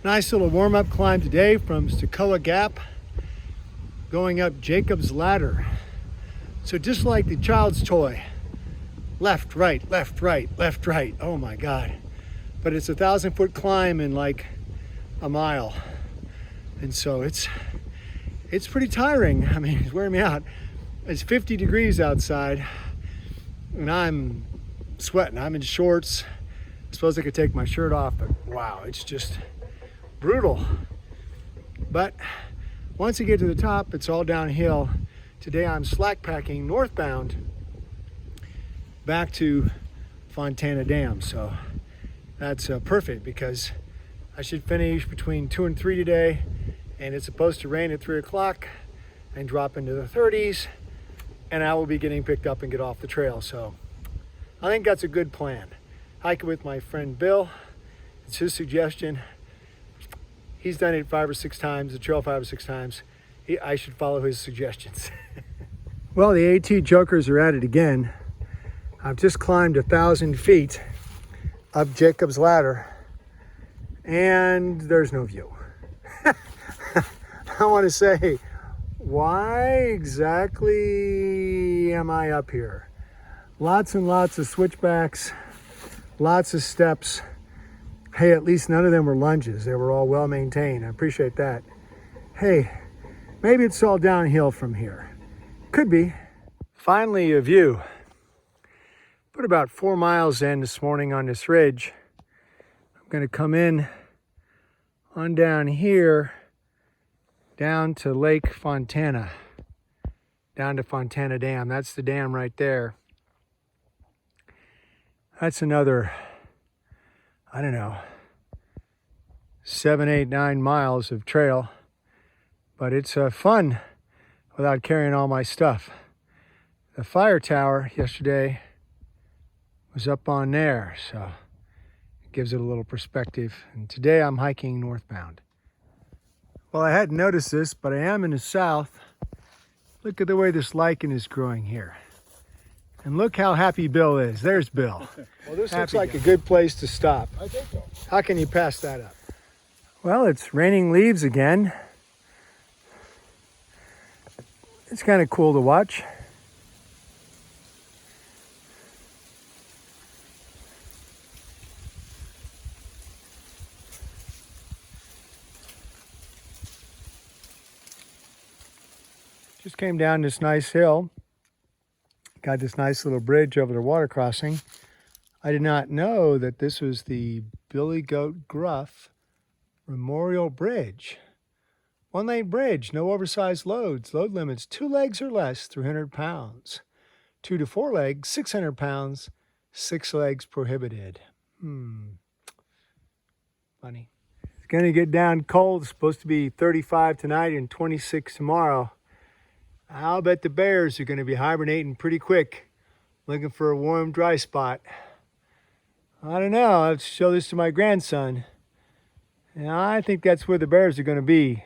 Nice little warm-up climb today from Stecoah Gap, going up Jacob's Ladder. So just like the child's toy, left, right, left, right, left, right. Oh my God. But it's a 1,000-foot climb in like a mile. And so it's pretty tiring. I mean, it's wearing me out. It's 50 degrees outside and I'm sweating. I'm in shorts. I suppose I could take my shirt off, but wow, it's just brutal. But once you get to the top, it's all downhill. Today I'm slack packing northbound back to Fontana Dam. So that's perfect because I should finish between 2 and 3 today, and it's supposed to rain at 3 o'clock and drop into the 30s, and I will be getting picked up and get off the trail. So I think that's a good plan. Hiking with my friend Bill. It's his suggestion. He's done it 5 or 6 times, the trail 5 or 6 times. I should follow his suggestions. Well, the AT jokers are at it again. I've just climbed 1,000 feet up Jacob's Ladder and there's no view. I want to say, why exactly am I up here? Lots and lots of switchbacks, lots of steps. Hey, at least none of them were lunges. They were all well maintained. I appreciate that. Hey, maybe it's all downhill from here. Could be. Finally, a view. Put about 4 miles in this morning on this ridge. I'm going to come in on down here, down to Lake Fontana, down to Fontana Dam. That's the dam right there. That's another, I don't know, 7, 8, 9 miles of trail, but it's fun without carrying all my stuff. The fire tower yesterday was up on there, so it gives it a little perspective. And today I'm hiking northbound. Well, I hadn't noticed this, but I am in the south. Look at the way this lichen is growing here. And look how happy Bill is. There's Bill. Well, this looks like a good place to stop. I think so. How can you pass that up? Well, it's raining leaves again. It's kind of cool to watch. Just came down this nice hill. Got this nice little bridge over the water crossing. I did not know that this was the Billy Goat Gruff Memorial Bridge. 1-lane bridge, no oversized loads. Load limits 2 legs or less, 300 pounds. 2 to 4 legs, 600 pounds. 6 legs prohibited. Funny. It's going to get down cold. It's supposed to be 35 tonight and 26 tomorrow. I'll bet the bears are going to be hibernating pretty quick, looking for a warm, dry spot. I don't know. I'll show this to my grandson. And I think that's where the bears are going to be.